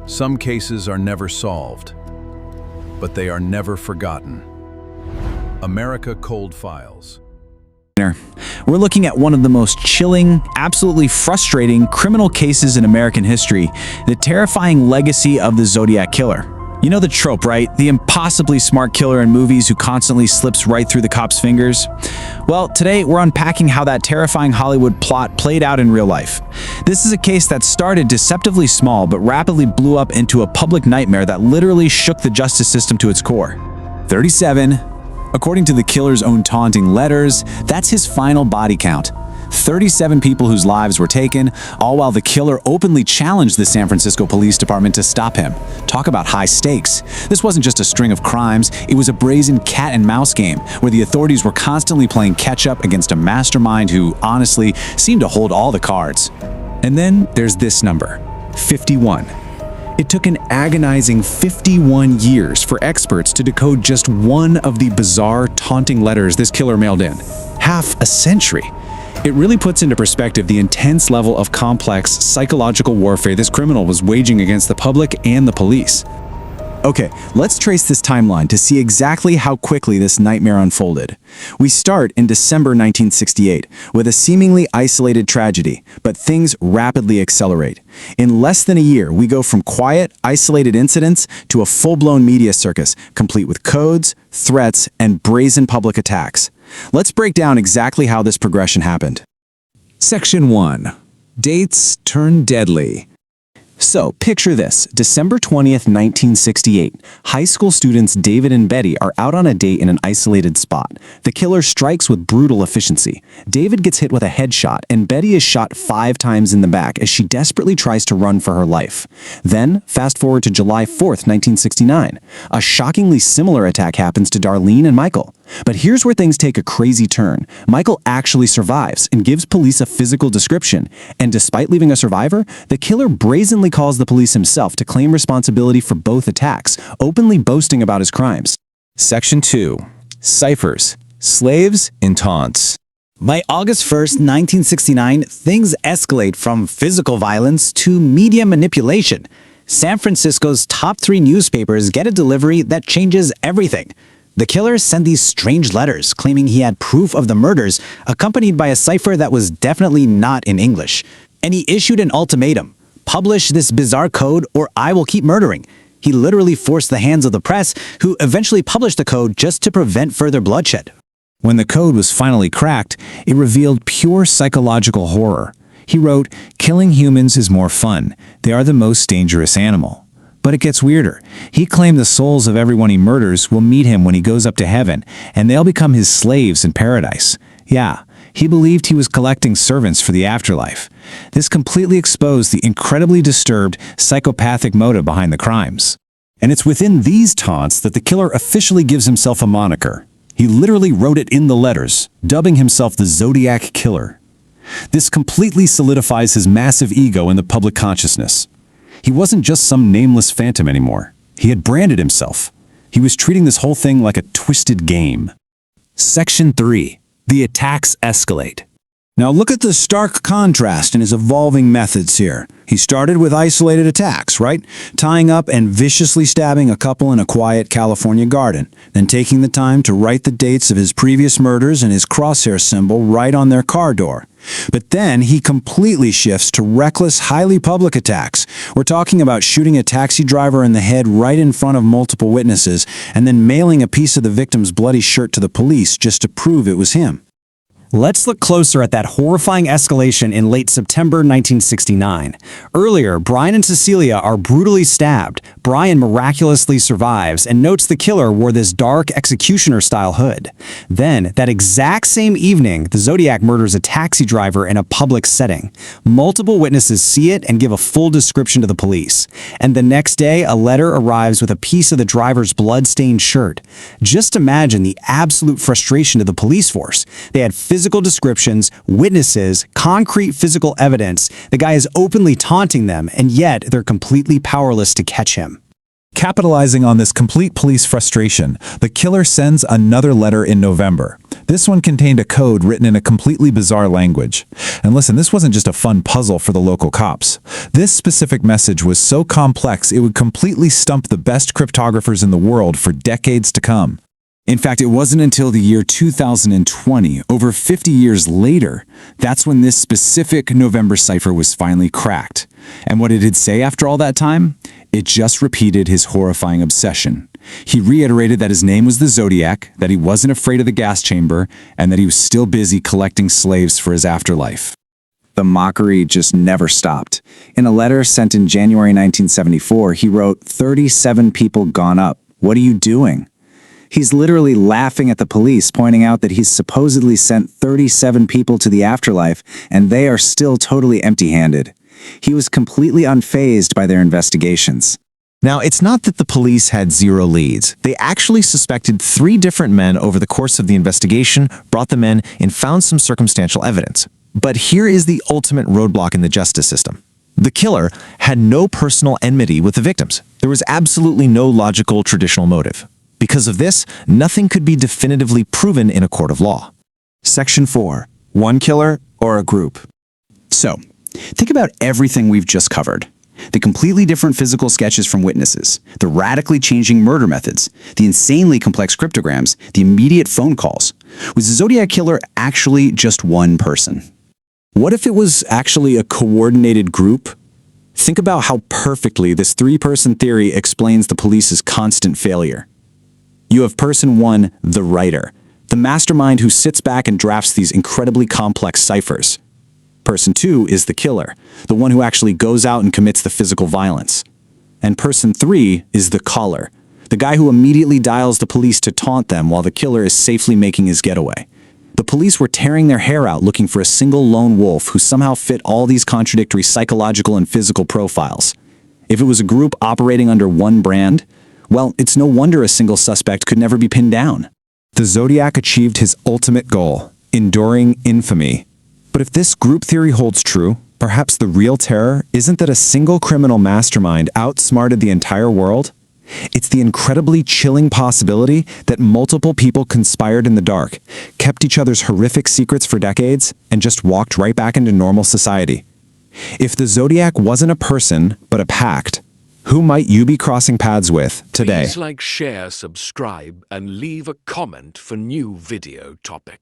Some cases are never solved, but they are never forgotten. America Cold Files. We're looking at one of the most chilling, absolutely frustrating criminal cases in American history, the terrifying legacy of the Zodiac Killer. You know the trope, right? The impossibly smart killer in movies who constantly slips right through the cop's fingers. Well, today we're unpacking how that terrifying Hollywood plot played out in real life. This is a case that started deceptively small but rapidly blew up into a public nightmare that literally shook the justice system to its core. 37. According to the killer's own taunting letters, that's his final body count. 37 people whose lives were taken, all while the killer openly challenged the San Francisco Police Department to stop him. Talk about high stakes. This wasn't just a string of crimes, it was a brazen cat and mouse game where the authorities were constantly playing catch-up against a mastermind who, honestly, seemed to hold all the cards. And then there's this number, 51. It took an agonizing 51 years for experts to decode just one of the bizarre, taunting letters this killer mailed in. Half a century. It really puts into perspective the intense level of complex psychological warfare this criminal was waging against the public and the police. Okay, let's trace this timeline to see exactly how quickly this nightmare unfolded. We start in December 1968 with a seemingly isolated tragedy, but things rapidly accelerate. In less than a year, we go from quiet, isolated incidents to a full-blown media circus, complete with codes, threats, and brazen public attacks. Let's break down exactly how this progression happened. Section 1. Dates turn deadly. So, picture this, December 20th, 1968. High school students David and Betty are out on a date in an isolated spot. The killer strikes with brutal efficiency. David gets hit with a headshot, and Betty is shot 5 times in the back as she desperately tries to run for her life. Then, fast forward to July 4th, 1969. A shockingly similar attack happens to Darlene and Michael. But here's where things take a crazy turn. Michael actually survives and gives police a physical description. And despite leaving a survivor, the killer brazenly calls the police himself to claim responsibility for both attacks, openly boasting about his crimes. Section 2. Ciphers. Slaves in taunts. By August 1st, 1969, things escalate from physical violence to media manipulation. San Francisco's top 3 newspapers get a delivery that changes everything. The killer sent these strange letters claiming he had proof of the murders, accompanied by a cipher that was definitely not in English. And he issued an ultimatum: publish this bizarre code or I will keep murdering. He literally forced the hands of the press, who eventually published the code just to prevent further bloodshed. When the code was finally cracked, it revealed pure psychological horror. He wrote, "Killing humans is more fun. They are the most dangerous animal." But it gets weirder. He claimed the souls of everyone he murders will meet him when he goes up to heaven, and they'll become his slaves in paradise. Yeah, he believed he was collecting servants for the afterlife. This completely exposed the incredibly disturbed, psychopathic motive behind the crimes. And it's within these taunts that the killer officially gives himself a moniker. He literally wrote it in the letters, dubbing himself the Zodiac Killer. This completely solidifies his massive ego in the public consciousness. He wasn't just some nameless phantom anymore. He had branded himself. He was treating this whole thing like a twisted game. Section 3. The attacks escalate. Now look at the stark contrast in his evolving methods here. He started with isolated attacks, right? Tying up and viciously stabbing a couple in a quiet California garden, then taking the time to write the dates of his previous murders and his crosshair symbol right on their car door. But then he completely shifts to reckless, highly public attacks. We're talking about shooting a taxi driver in the head right in front of multiple witnesses and then mailing a piece of the victim's bloody shirt to the police just to prove it was him. Let's look closer at that horrifying escalation in late September 1969. Earlier, Brian and Cecilia are brutally stabbed. Brian miraculously survives and notes the killer wore this dark executioner-style hood. Then, that exact same evening, the Zodiac murders a taxi driver in a public setting. Multiple witnesses see it and give a full description to the police. And the next day, a letter arrives with a piece of the driver's blood-stained shirt. Just imagine the absolute frustration to the police force. They had physical descriptions, witnesses, concrete physical evidence. The guy is openly taunting them, and yet they're completely powerless to catch him. Capitalizing on this complete police frustration, the killer sends another letter in November. This one contained a code written in a completely bizarre language. And listen, this wasn't just a fun puzzle for the local cops. This specific message was so complex it would completely stump the best cryptographers in the world for decades to come. In fact, it wasn't until the year 2020, over 50 years later, that's when this specific November cipher was finally cracked. And what did it say after all that time? It just repeated his horrifying obsession. He reiterated that his name was the Zodiac, that he wasn't afraid of the gas chamber, and that he was still busy collecting slaves for his afterlife. The mockery just never stopped. In a letter sent in January 1974, he wrote, "37 people gone up. What are you doing?" He's literally laughing at the police, pointing out that he's supposedly sent 37 people to the afterlife, and they are still totally empty-handed. He was completely unfazed by their investigations. Now, it's not that the police had zero leads. They actually suspected 3 different men over the course of the investigation, brought them in, and found some circumstantial evidence. But here is the ultimate roadblock in the justice system. The killer had no personal enmity with the victims. There was absolutely no logical traditional motive. Because of this, nothing could be definitively proven in a court of law. Section 4. One killer or a group? So, think about everything we've just covered. The completely different physical sketches from witnesses, the radically changing murder methods, the insanely complex cryptograms, the immediate phone calls. Was the Zodiac Killer actually just one person? What if it was actually a coordinated group? Think about how perfectly this 3-person theory explains the police's constant failure. You have person 1, the writer, the mastermind who sits back and drafts these incredibly complex ciphers. Person 2 is the killer, the one who actually goes out and commits the physical violence. And person 3 is the caller, the guy who immediately dials the police to taunt them while the killer is safely making his getaway. The police were tearing their hair out looking for a single lone wolf who somehow fit all these contradictory psychological and physical profiles. If it was a group operating under one brand, well, it's no wonder a single suspect could never be pinned down. The Zodiac achieved his ultimate goal, enduring infamy. But if this group theory holds true, perhaps the real terror isn't that a single criminal mastermind outsmarted the entire world. It's the incredibly chilling possibility that multiple people conspired in the dark, kept each other's horrific secrets for decades, and just walked right back into normal society. If the Zodiac wasn't a person, but a pact, who might you be crossing paths with today? Please like, share, subscribe, and leave a comment for new video topic.